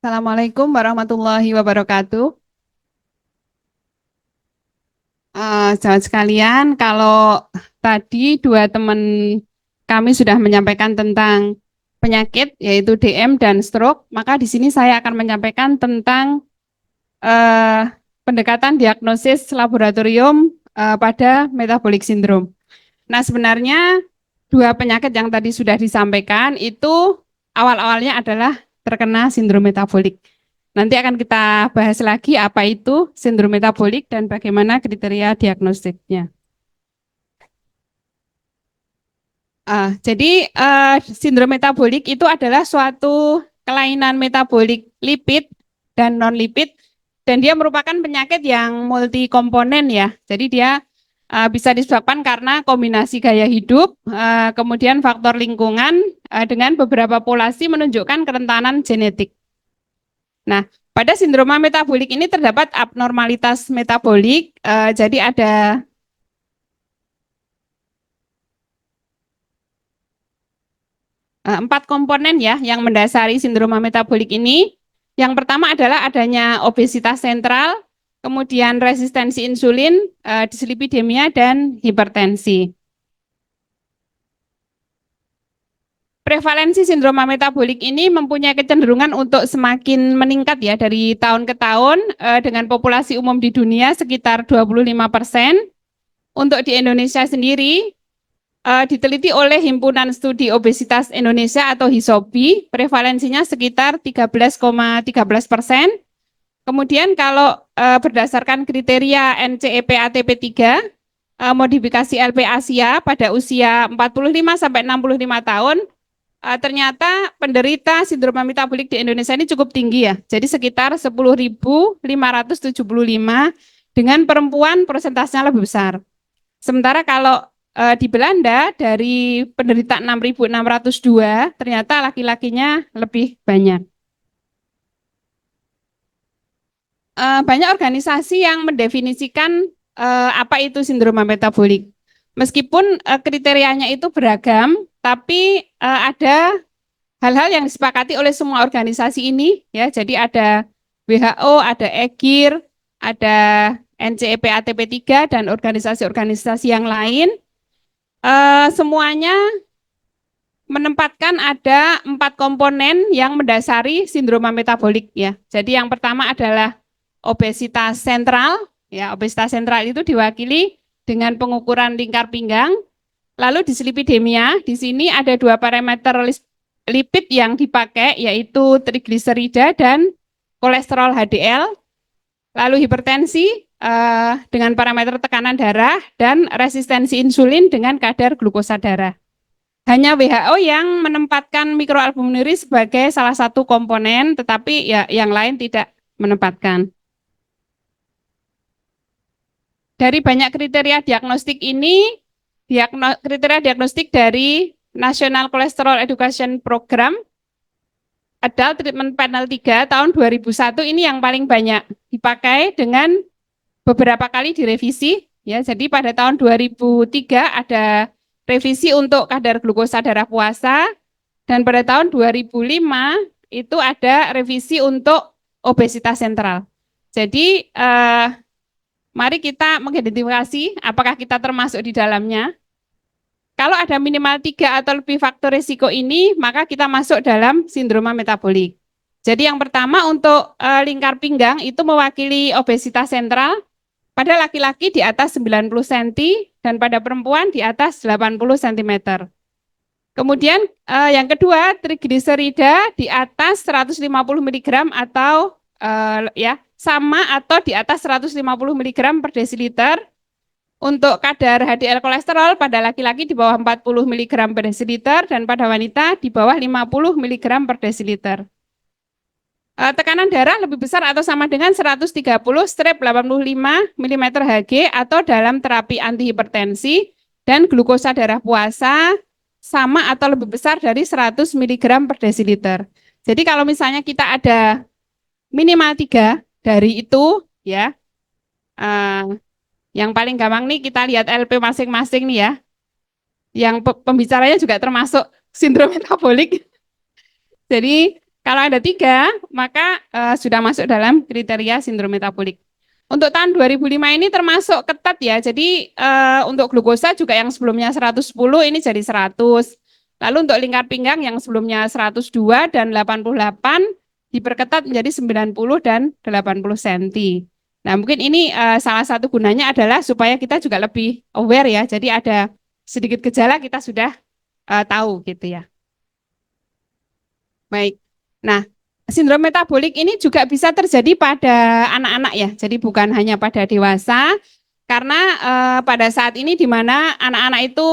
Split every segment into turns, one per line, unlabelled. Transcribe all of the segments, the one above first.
Assalamualaikum warahmatullahi wabarakatuh. Sahabat sekalian, kalau tadi dua teman kami sudah menyampaikan tentang penyakit yaitu DM dan stroke, maka di sini saya akan menyampaikan tentang eh, pendekatan diagnosis laboratorium pada metabolic syndrome. Nah, sebenarnya dua penyakit yang tadi sudah disampaikan itu awal-awalnya adalah terkena sindrom metabolik. Nanti akan kita bahas lagi apa itu sindrom metabolik dan bagaimana kriteria diagnostiknya. Jadi sindrom metabolik itu adalah suatu kelainan metabolik lipid dan non-lipid dan dia merupakan penyakit yang multikomponen ya. Jadi dia bisa disebabkan karena kombinasi gaya hidup, kemudian faktor lingkungan dengan beberapa populasi menunjukkan kerentanan genetik. Nah, pada sindroma metabolik ini terdapat abnormalitas metabolik, jadi ada 4 komponen ya yang mendasari sindroma metabolik ini. Yang pertama adalah adanya obesitas sentral, kemudian resistensi insulin, dislipidemia, dan hipertensi. Prevalensi sindroma metabolik ini mempunyai kecenderungan untuk semakin meningkat ya dari tahun ke tahun dengan populasi umum di dunia sekitar 25%. Untuk di Indonesia sendiri diteliti oleh Himpunan Studi Obesitas Indonesia atau HISOBI, prevalensinya sekitar 13,13%. Kemudian kalau berdasarkan kriteria NCEP-ATP3, modifikasi LP Asia pada usia 45 sampai 65 tahun, ternyata penderita sindroma metabolik di Indonesia ini cukup tinggi ya. Jadi sekitar 10.575 dengan perempuan persentasenya lebih besar. Sementara kalau di Belanda dari penderita 6.602 ternyata laki-lakinya lebih banyak. Banyak organisasi yang mendefinisikan apa itu sindroma metabolik. Meskipun kriterianya itu beragam, tapi ada hal-hal yang disepakati oleh semua organisasi ini ya. Jadi ada WHO, ada EGIR, ada NCEP ATP3 dan organisasi-organisasi yang lain. Semuanya menempatkan ada 4 komponen yang mendasari sindroma metabolik ya. Jadi yang pertama adalah obesitas sentral ya. Obesitas sentral itu diwakili dengan pengukuran lingkar pinggang. Lalu dislipidemia, di sini ada 2 parameter lipid yang dipakai yaitu trigliserida dan kolesterol HDL. Lalu hipertensi dengan parameter tekanan darah dan resistensi insulin dengan kadar glukosa darah. Hanya WHO yang menempatkan mikroalbuminuri sebagai salah satu komponen, tetapi ya yang lain tidak menempatkan. Dari banyak kriteria diagnostik ini, kriteria diagnostik dari National Cholesterol Education Program, Adult Treatment Panel 3 tahun 2001 ini yang paling banyak dipakai dengan beberapa kali direvisi. Ya, jadi pada tahun 2003 ada revisi untuk kadar glukosa darah puasa, dan pada tahun 2005 itu ada revisi untuk obesitas sentral. Jadi mari kita mengidentifikasi apakah kita termasuk di dalamnya. Kalau ada minimal 3 atau lebih faktor risiko ini, maka kita masuk dalam sindroma metabolik. Jadi yang pertama untuk lingkar pinggang itu mewakili obesitas sentral. Pada laki-laki di atas 90 cm dan pada perempuan di atas 80 cm. Kemudian yang kedua, trigliserida di atas 150 mg atau ya sama atau di atas 150 mg per desiliter. Untuk kadar HDL kolesterol pada laki-laki di bawah 40 mg per desiliter dan pada wanita di bawah 50 mg per desiliter. Tekanan darah lebih besar atau sama dengan 130/85 mm Hg atau dalam terapi antihipertensi, dan glukosa darah puasa sama atau lebih besar dari 100 mg per desiliter. Jadi kalau misalnya kita ada minimal 3 dari itu ya, yang paling gampang nih kita lihat LP masing-masing nih ya. Yang pembicaranya juga termasuk sindrom metabolik. Jadi Kalau ada 3, maka sudah masuk dalam kriteria sindrom metabolik. Untuk tahun 2005 ini termasuk ketat ya. Jadi untuk glukosa juga yang sebelumnya 110 ini jadi 100. Lalu untuk lingkar pinggang yang sebelumnya 102 dan 88 diperketat menjadi 90 dan 80 cm. Nah, mungkin ini salah satu gunanya adalah supaya kita juga lebih aware ya. Jadi ada sedikit gejala kita sudah tahu gitu ya. Baik. Nah, sindrom metabolik ini juga bisa terjadi pada anak-anak ya. Jadi bukan hanya pada dewasa, karena pada saat ini di mana anak-anak itu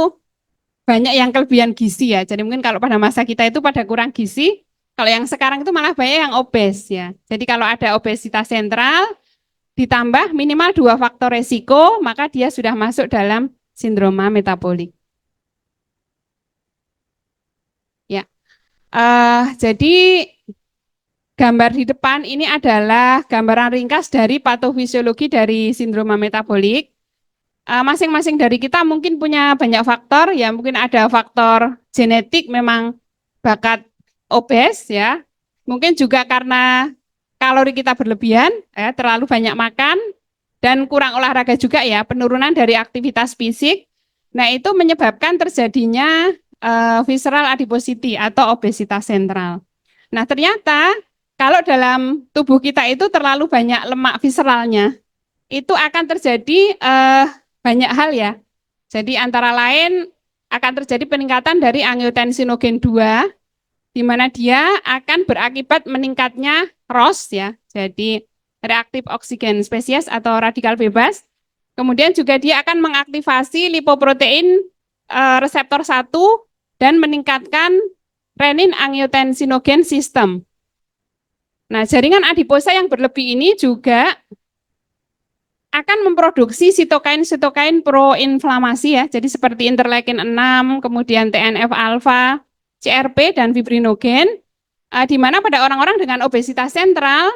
banyak yang kelebihan gizi ya. Jadi mungkin kalau pada masa kita itu pada kurang gizi, kalau yang sekarang itu malah banyak yang obes ya. Jadi kalau ada obesitas sentral, ditambah minimal 2 faktor resiko, maka dia sudah masuk dalam sindroma metabolik. Ya, jadi gambar di depan ini adalah gambaran ringkas dari patofisiologi dari sindroma metabolik. Masing-masing dari kita mungkin punya banyak faktor, ya mungkin ada faktor genetik memang bakat obes ya. Mungkin juga karena kalori kita berlebihan, terlalu banyak makan, dan kurang olahraga juga ya, penurunan dari aktivitas fisik. Nah itu menyebabkan terjadinya visceral adiposity atau obesitas sentral. Nah ternyata kalau dalam tubuh kita itu terlalu banyak lemak visceralnya, itu akan terjadi banyak hal ya. Jadi antara lain akan terjadi peningkatan dari angiotensinogen 2, di mana dia akan berakibat meningkatnya ROS ya, jadi reaktif oksigen spesies atau radikal bebas. Kemudian juga dia akan mengaktifasi lipoprotein reseptor 1 dan meningkatkan renin angiotensinogen system. Nah, jaringan adiposa yang berlebih ini juga akan memproduksi sitokain-sitokain proinflamasi ya. Jadi seperti interleukin 6, kemudian TNF alfa, CRP dan fibrinogen. Di mana pada orang-orang dengan obesitas sentral,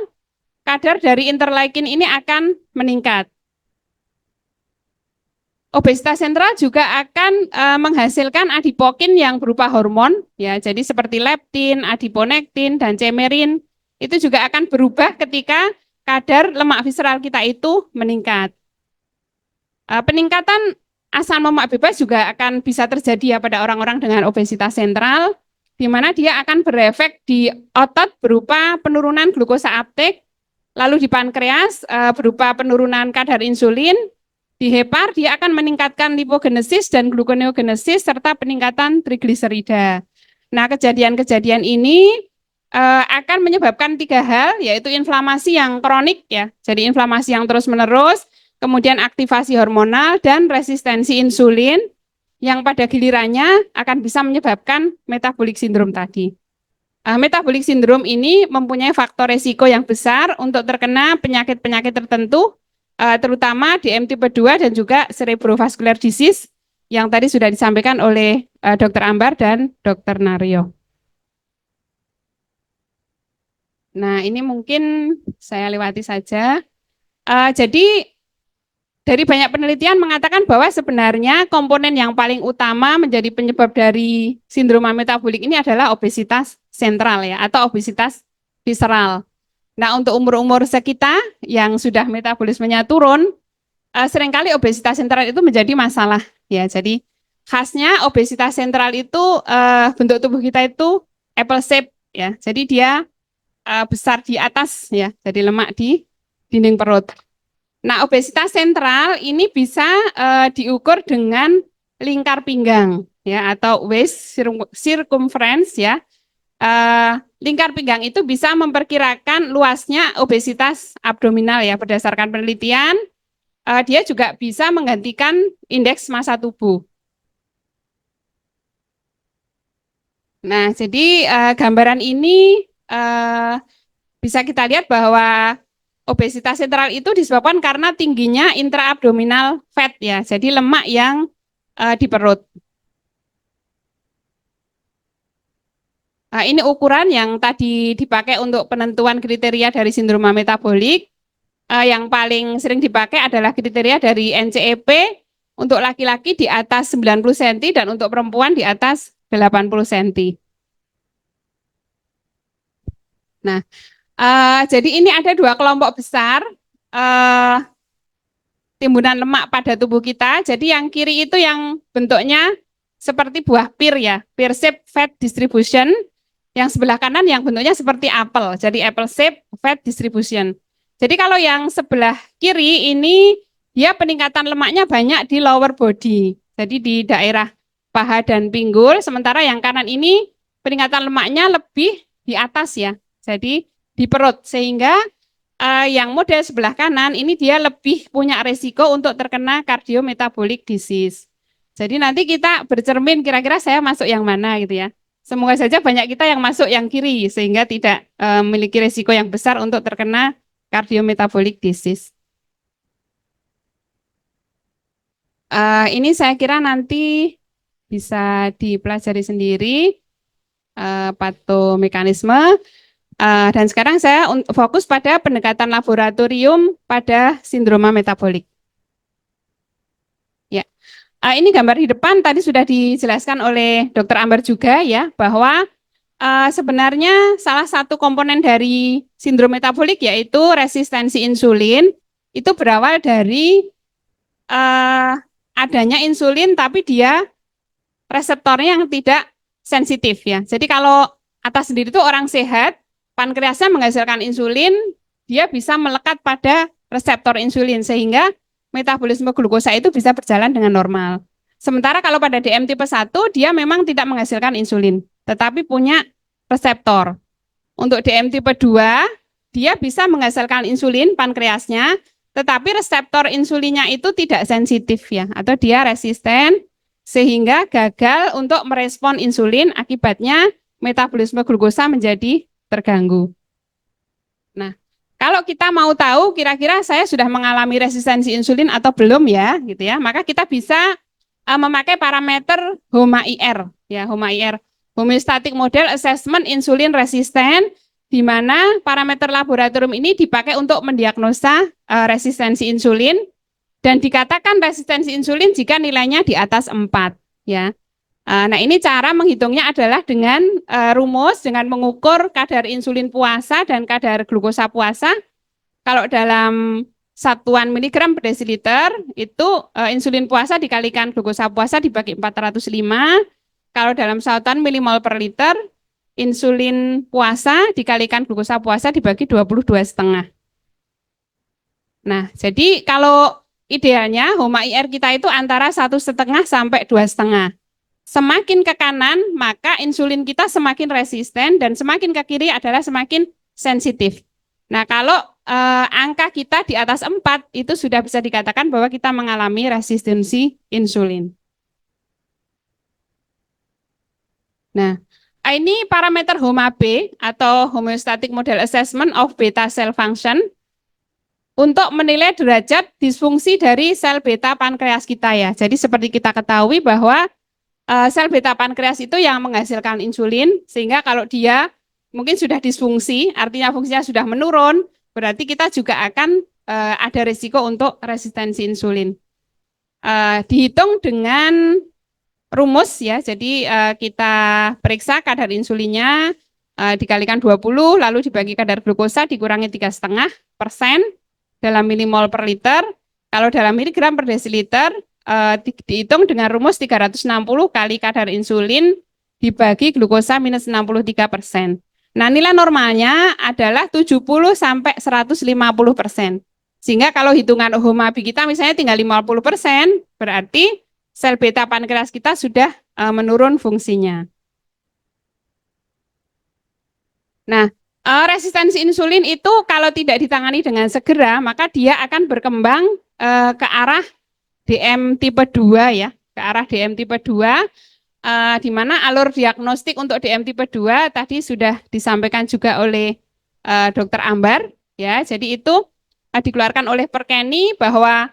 kadar dari interleukin ini akan meningkat. Obesitas sentral juga akan menghasilkan adipokin yang berupa hormon ya. Jadi seperti leptin, adiponektin dan cemerin itu juga akan berubah ketika kadar lemak visceral kita itu meningkat. Peningkatan asam lemak bebas juga akan bisa terjadi ya pada orang-orang dengan obesitas sentral, di mana dia akan berefek di otot berupa penurunan glukosa uptake, lalu di pankreas berupa penurunan kadar insulin, di hepar dia akan meningkatkan lipogenesis dan gluconeogenesis serta peningkatan trigliserida. Nah, kejadian-kejadian ini akan menyebabkan 3 hal, yaitu inflamasi yang kronik ya, jadi inflamasi yang terus-menerus, kemudian aktivasi hormonal dan resistensi insulin yang pada gilirannya akan bisa menyebabkan metabolic syndrome tadi. Metabolic syndrome ini mempunyai faktor resiko yang besar untuk terkena penyakit-penyakit tertentu, terutama DM tipe 2 dan juga cerebrovascular disease yang tadi sudah disampaikan oleh Dr. Ambar dan Dr. Naryo. Nah, ini mungkin saya lewati saja. Jadi dari banyak penelitian mengatakan bahwa sebenarnya komponen yang paling utama menjadi penyebab dari sindroma metabolik ini adalah obesitas sentral ya, atau obesitas visceral. Nah, untuk umur-umur sekitar yang sudah metabolismenya turun, seringkali obesitas sentral itu menjadi masalah ya. Jadi khasnya obesitas sentral itu bentuk tubuh kita itu apple shape ya. Jadi dia besar di atas ya, jadi lemak di dinding perut. Nah, obesitas sentral ini bisa diukur dengan lingkar pinggang ya, atau waist circumference ya. Lingkar pinggang itu bisa memperkirakan luasnya obesitas abdominal ya, berdasarkan penelitian. Dia juga bisa menggantikan indeks massa tubuh. Nah, jadi gambaran ini bisa kita lihat bahwa obesitas sentral itu disebabkan karena tingginya intraabdominal fat ya, jadi lemak yang di perut. Ini ukuran yang tadi dipakai untuk penentuan kriteria dari sindroma metabolik. Yang paling sering dipakai adalah kriteria dari NCEP untuk laki-laki di atas 90 cm dan untuk perempuan di atas 80 cm. Nah, jadi ini ada dua kelompok besar timbunan lemak pada tubuh kita. Jadi yang kiri itu yang bentuknya seperti buah pir ya, pear shape fat distribution. Yang sebelah kanan yang bentuknya seperti apel, jadi apple shape fat distribution. Jadi kalau yang sebelah kiri ini dia peningkatan lemaknya banyak di lower body, jadi di daerah paha dan pinggul, sementara yang kanan ini peningkatan lemaknya lebih di atas ya, jadi di perut, sehingga yang model sebelah kanan ini dia lebih punya resiko untuk terkena cardiometabolic disease. Jadi nanti kita bercermin kira-kira saya masuk yang mana gitu ya. Semoga saja banyak kita yang masuk yang kiri sehingga tidak memiliki resiko yang besar untuk terkena cardiometabolic disease. Ini saya kira nanti bisa dipelajari sendiri patomekanisme. Dan sekarang saya fokus pada pendekatan laboratorium pada sindroma metabolik. Ya, ini gambar di depan tadi sudah dijelaskan oleh Dr. Ambar juga ya, bahwa sebenarnya salah satu komponen dari sindrom metabolik yaitu resistensi insulin itu berawal dari adanya insulin tapi dia reseptornya yang tidak sensitif ya. Jadi kalau atas sendiri itu orang sehat, pankreasnya menghasilkan insulin, dia bisa melekat pada reseptor insulin sehingga metabolisme glukosa itu bisa berjalan dengan normal. Sementara kalau pada DM tipe 1 dia memang tidak menghasilkan insulin, tetapi punya reseptor. Untuk DM tipe 2 dia bisa menghasilkan insulin pankreasnya, tetapi reseptor insulinnya itu tidak sensitif ya, atau dia resisten sehingga gagal untuk merespon insulin, akibatnya metabolisme glukosa menjadi terganggu. Nah, kalau kita mau tahu kira-kira saya sudah mengalami resistensi insulin atau belum ya, gitu ya, maka kita bisa memakai parameter HOMA-IR, ya HOMA-IR, Homeostatic Model Assessment Insulin Resistant, di mana parameter laboratorium ini dipakai untuk mendiagnosa resistensi insulin dan dikatakan resistensi insulin jika nilainya di atas 4, ya. Nah, ini cara menghitungnya adalah dengan rumus dengan mengukur kadar insulin puasa dan kadar glukosa puasa. Kalau dalam satuan miligram per desiliter itu insulin puasa dikalikan glukosa puasa dibagi 405. Kalau dalam satuan milimol per liter insulin puasa dikalikan glukosa puasa dibagi 22,5. Nah, jadi kalau idealnya HOMA-IR kita itu antara 1,5 sampai 2,5. Semakin ke kanan, maka insulin kita semakin resisten dan semakin ke kiri adalah semakin sensitif. Nah, kalau angka kita di atas 4, itu sudah bisa dikatakan bahwa kita mengalami resistensi insulin. Nah, ini parameter HOMA-B atau Homeostatic Model Assessment of Beta Cell Function untuk menilai derajat disfungsi dari sel beta pankreas kita ya. Jadi seperti kita ketahui bahwa sel beta pankreas itu yang menghasilkan insulin, sehingga kalau dia mungkin sudah disfungsi, artinya fungsinya sudah menurun, berarti kita juga akan ada risiko untuk resistensi insulin. Dihitung dengan rumus ya, jadi kita periksa kadar insulinnya dikalikan 20, lalu dibagi kadar glukosa dikurangi 3,5% dalam milimol per liter. Kalau dalam miligram per desiliter dihitung dengan rumus 360 kali kadar insulin dibagi glukosa minus 63%. Nah, nilai normalnya adalah 70 sampai 150%. Sehingga kalau hitungan HOMA-B kita misalnya tinggal 50%, berarti sel beta pankreas kita sudah menurun fungsinya. Nah, resistensi insulin itu kalau tidak ditangani dengan segera, maka dia akan berkembang ke arah DM tipe 2 ya, ke arah DM tipe 2, di mana alur diagnostik untuk DM tipe 2 tadi sudah disampaikan juga oleh Dr. Ambar ya. Jadi itu dikeluarkan oleh Perkeni bahwa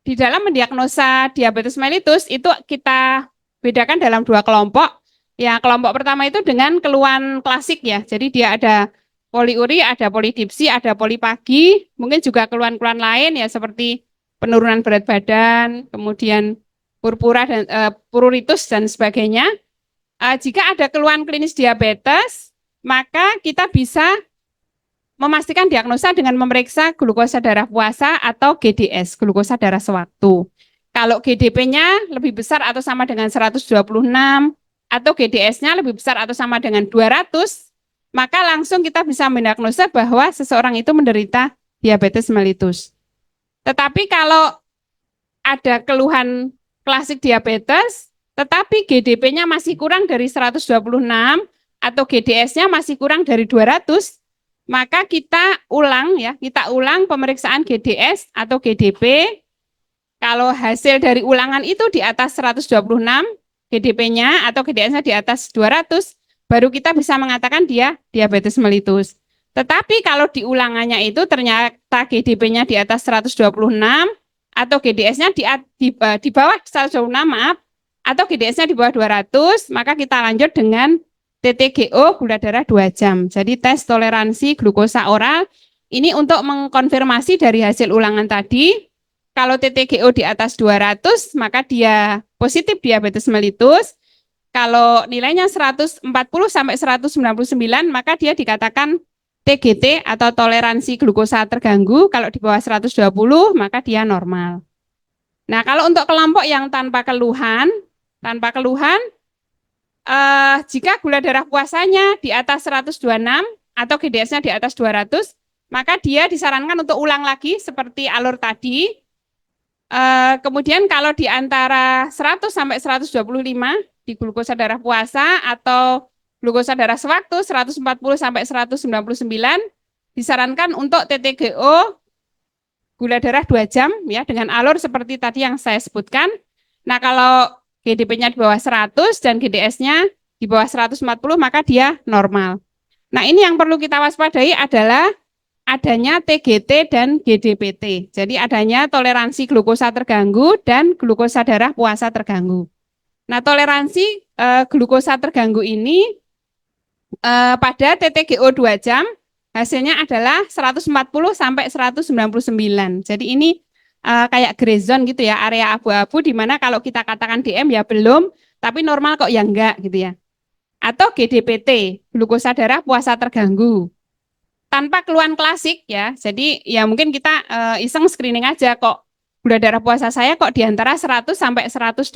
di dalam mendiagnosa diabetes mellitus itu kita bedakan dalam dua kelompok. Ya, kelompok pertama itu dengan keluhan klasik ya. Jadi dia ada poliuri, ada polidipsi, ada polipagi, mungkin juga keluhan-keluhan lain ya seperti penurunan berat badan, kemudian purpura dan pruritus dan sebagainya. Jika ada keluhan klinis diabetes, maka kita bisa memastikan diagnosa dengan memeriksa glukosa darah puasa atau GDS, glukosa darah sewaktu. Kalau GDP-nya lebih besar atau sama dengan 126 atau GDS-nya lebih besar atau sama dengan 200, maka langsung kita bisa mendiagnosa bahwa seseorang itu menderita diabetes mellitus. Tetapi kalau ada keluhan klasik diabetes, tetapi GDP-nya masih kurang dari 126 atau GDS-nya masih kurang dari 200, maka kita ulang pemeriksaan GDS atau GDP. Kalau hasil dari ulangan itu di atas 126 GDP-nya atau GDS-nya di atas 200, baru kita bisa mengatakan dia diabetes mellitus. Tetapi kalau di ulangannya itu ternyata GDP-nya di atas 126 atau GDS-nya di bawah 126, maaf, atau GDS-nya di bawah 200, maka kita lanjut dengan TTGO gula darah 2 jam. Jadi tes toleransi glukosa oral ini untuk mengkonfirmasi dari hasil ulangan tadi. Kalau TTGO di atas 200, maka dia positif diabetes mellitus. Kalau nilainya 140 sampai 199, maka dia dikatakan TGT atau toleransi glukosa terganggu. Kalau di bawah 120, maka dia normal. Nah, kalau untuk kelompok yang tanpa keluhan, jika gula darah puasanya di atas 126 atau GDS-nya di atas 200, maka dia disarankan untuk ulang lagi seperti alur tadi. Kemudian kalau di antara 100 sampai 125 di glukosa darah puasa atau glukosa darah sewaktu 140 sampai 199, disarankan untuk TTGO gula darah 2 jam ya dengan alur seperti tadi yang saya sebutkan. Nah, kalau GDP-nya di bawah 100 dan GDS-nya di bawah 140, maka dia normal. Nah, ini yang perlu kita waspadai adalah adanya TGT dan GDPT. Jadi adanya toleransi glukosa terganggu dan glukosa darah puasa terganggu. Nah, toleransi glukosa terganggu ini pada TTGO 2 jam hasilnya adalah 140 sampai 199. Jadi ini kayak gray zone gitu ya, area abu-abu di mana kalau kita katakan DM ya belum, tapi normal kok ya enggak gitu ya. Atau GDPT, glukosa darah puasa terganggu. Tanpa keluhan klasik ya, jadi ya mungkin kita iseng screening aja kok gula darah puasa saya kok di antara 100 sampai 125,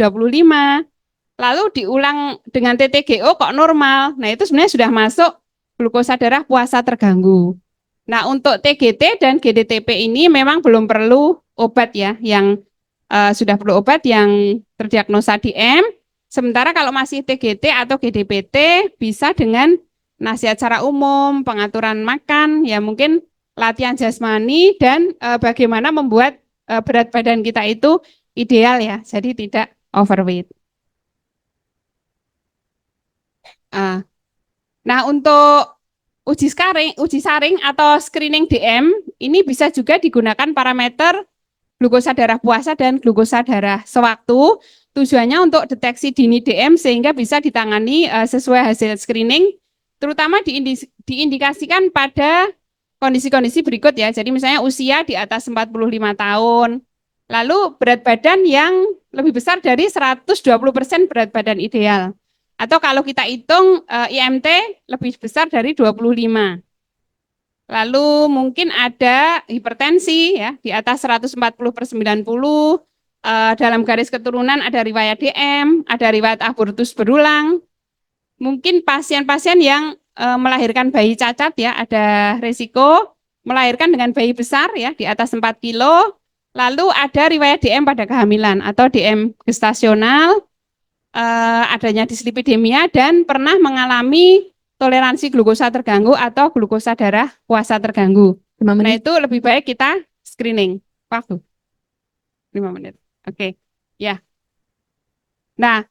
lalu diulang dengan TTGO kok normal. Nah, itu sebenarnya sudah masuk glukosa darah puasa terganggu. Nah, untuk TGT dan GDTP ini memang belum perlu obat ya, yang sudah perlu obat yang terdiagnosa DM. Sementara kalau masih TGT atau GDPT bisa dengan nasihat secara umum, pengaturan makan, ya mungkin latihan jasmani dan bagaimana membuat berat badan kita itu ideal ya, jadi tidak overweight. Nah, untuk uji saring atau screening DM ini bisa juga digunakan parameter glukosa darah puasa dan glukosa darah sewaktu. Tujuannya untuk deteksi dini DM sehingga bisa ditangani sesuai hasil screening, terutama diindikasikan pada kondisi-kondisi berikut ya. Jadi misalnya usia di atas 45 tahun, lalu berat badan yang lebih besar dari 120% berat badan ideal. Atau kalau kita hitung IMT lebih besar dari 25. Lalu mungkin ada hipertensi ya di atas 140/90, dalam garis keturunan ada riwayat DM, ada riwayat abortus berulang. Mungkin pasien-pasien yang melahirkan bayi cacat ya, ada risiko melahirkan dengan bayi besar ya di atas 4 kilo. Lalu ada riwayat DM pada kehamilan atau DM gestasional, adanya dislipidemia dan pernah mengalami toleransi glukosa terganggu atau glukosa darah puasa terganggu. Nah, itu lebih baik kita screening. Waktu 5 menit. Oke. Ya. Nah,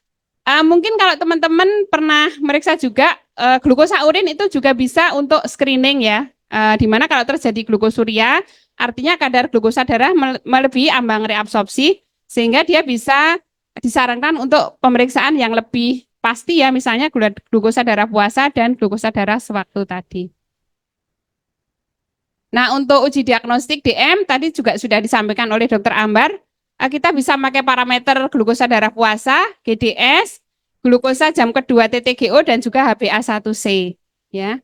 mungkin kalau teman-teman pernah meriksa juga glukosa urin itu juga bisa untuk screening ya. Di mana kalau terjadi glukosuria, artinya kadar glukosa darah melebihi ambang reabsorpsi sehingga dia bisa disarankan untuk pemeriksaan yang lebih pasti ya, misalnya glukosa darah puasa dan glukosa darah sewaktu tadi. Nah, untuk uji diagnostik DM tadi juga sudah disampaikan oleh Dr. Ambar. Kita bisa pakai parameter glukosa darah puasa, GDS, glukosa jam kedua TTGO dan juga HbA1c ya.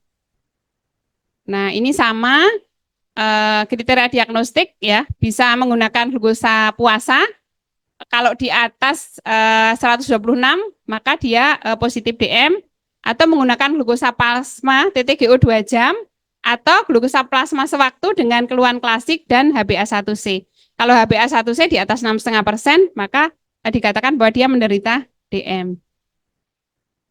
Nah, ini sama kriteria diagnostik ya, bisa menggunakan glukosa puasa. Kalau di atas 126 maka dia positif DM, atau menggunakan glukosa plasma TTGO 2 jam, atau glukosa plasma sewaktu dengan keluhan klasik dan HbA1c. Kalau HbA1c di atas 6,5%, maka dikatakan bahwa dia menderita DM.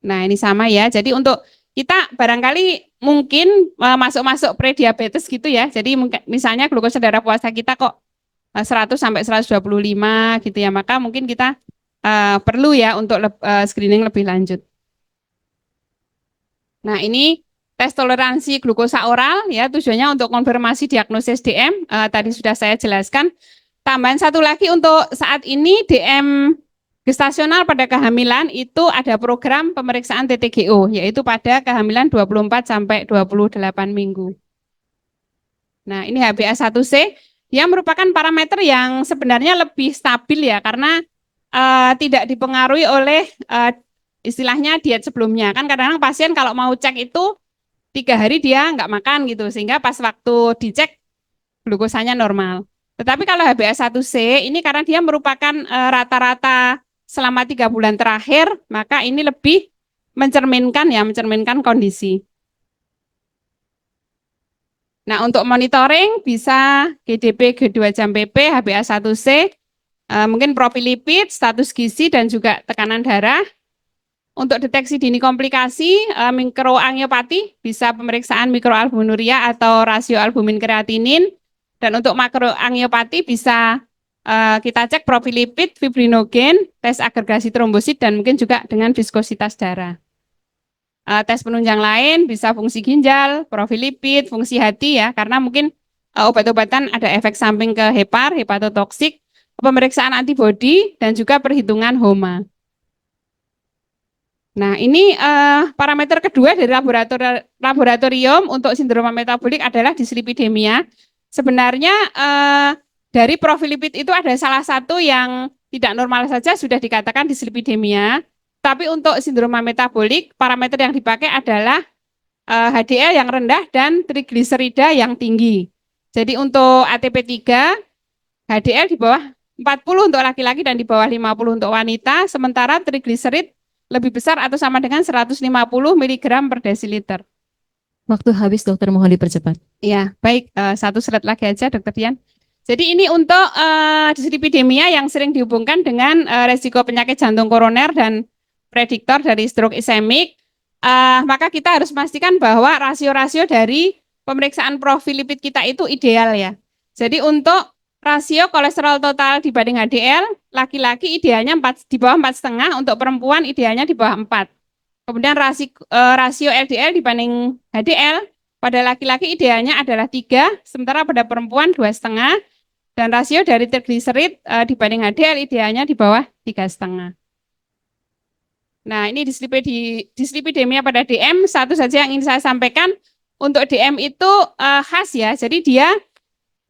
Nah, ini sama ya. Jadi untuk kita barangkali mungkin masuk-masuk prediabetes gitu ya. Jadi misalnya glukosa darah puasa kita kok 100 sampai 125 gitu ya. Maka mungkin kita perlu ya untuk screening lebih lanjut. Nah, ini tes toleransi glukosa oral ya, tujuannya untuk konfirmasi diagnosis DM. Tadi sudah saya jelaskan. Tambahan satu lagi untuk saat ini DM gestasional pada kehamilan itu ada program pemeriksaan TTGO, yaitu pada kehamilan 24 sampai 28 minggu. Nah, ini HbA1c, dia merupakan parameter yang sebenarnya lebih stabil ya, karena tidak dipengaruhi oleh istilahnya diet sebelumnya. Kan kadang-kadang pasien kalau mau cek itu 3 hari dia nggak makan gitu, sehingga pas waktu dicek glukosanya normal. Tetapi kalau HbA1c ini karena dia merupakan rata-rata selama 3 bulan terakhir, maka ini lebih mencerminkan kondisi. Nah, untuk monitoring bisa GDP, G2 jam PP, HbA1c, mungkin profil lipid, status gizi, dan juga tekanan darah. Untuk deteksi dini komplikasi, mikroangiopati, bisa pemeriksaan mikroalbuminuria atau rasio albumin kreatinin. Dan untuk makroangiopati bisa kita cek profil lipid, fibrinogen, tes agregasi trombosit, dan mungkin juga dengan viskositas darah. Tes penunjang lain bisa fungsi ginjal, profil lipid, fungsi hati ya, karena mungkin obat-obatan ada efek samping ke hepatotoksik, pemeriksaan antibodi, dan juga perhitungan HOMA. Nah, ini parameter kedua dari laboratorium untuk sindroma metabolik adalah dislipidemia. Sebenarnya dari profil lipid itu ada salah satu yang tidak normal saja sudah dikatakan dislipidemia. Tapi untuk sindroma metabolik, parameter yang dipakai adalah HDL yang rendah dan trigliserida yang tinggi. Jadi untuk ATP3, HDL di bawah 40 untuk laki-laki dan di bawah 50 untuk wanita, sementara trigliserid lebih besar atau sama dengan 150 mg per desiliter.
Waktu habis, dokter, mohon dipercepat.
Ya, baik. Satu slide lagi aja, Dokter Dian. Jadi ini untuk dislipidemia yang sering dihubungkan dengan resiko penyakit jantung koroner dan prediktor dari stroke ischemik. Maka kita harus memastikan bahwa rasio-rasio dari pemeriksaan profil lipid kita itu ideal ya. Jadi untuk rasio kolesterol total dibanding HDL, laki-laki idealnya di bawah 4,5, untuk perempuan idealnya di bawah 4. Kemudian rasio LDL dibanding HDL, pada laki-laki idealnya adalah 3, sementara pada perempuan 2,5, dan rasio dari trigliserid dibanding HDL idealnya di bawah 3,5. Nah, ini dislipidemia pada DM, satu saja yang ingin saya sampaikan. Untuk DM itu khas ya, jadi dia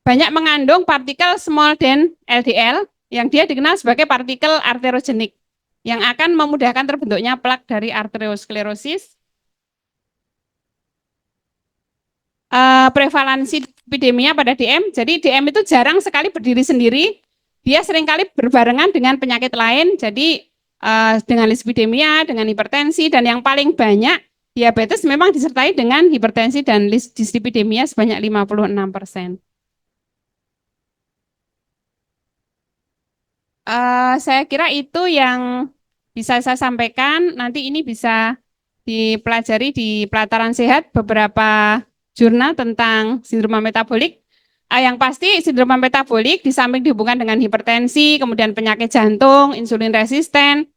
banyak mengandung partikel small than LDL, yang dia dikenal sebagai partikel arteriogenik, yang akan memudahkan terbentuknya plak dari arteriosklerosis. Prevalensi epidemia pada DM, jadi DM itu jarang sekali berdiri sendiri, dia seringkali berbarengan dengan penyakit lain, jadi dengan dislipidemia, dengan hipertensi, dan yang paling banyak diabetes memang disertai dengan hipertensi dan dislipidemia sebanyak 56%. Saya kira itu yang bisa saya sampaikan. Nanti ini bisa dipelajari di Pelataran Sehat beberapa jurnal tentang sindroma metabolik. Yang pasti sindroma metabolik di samping dihubungkan dengan hipertensi, kemudian penyakit jantung, insulin resisten,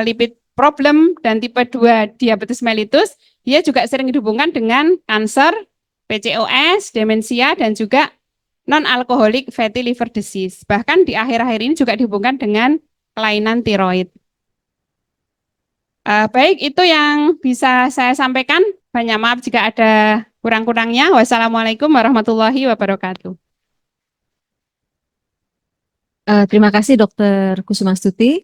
lipid problem, dan tipe 2 diabetes mellitus, dia juga sering dihubungkan dengan kanker, PCOS, demensia, dan juga non-alkoholik fatty liver disease. Bahkan di akhir-akhir ini juga dihubungkan dengan kelainan tiroid. Baik, itu yang bisa saya sampaikan. Banyak maaf jika ada kurang-kurangnya. Wassalamualaikum warahmatullahi wabarakatuh.
Terima kasih, Dokter Kusumastuti.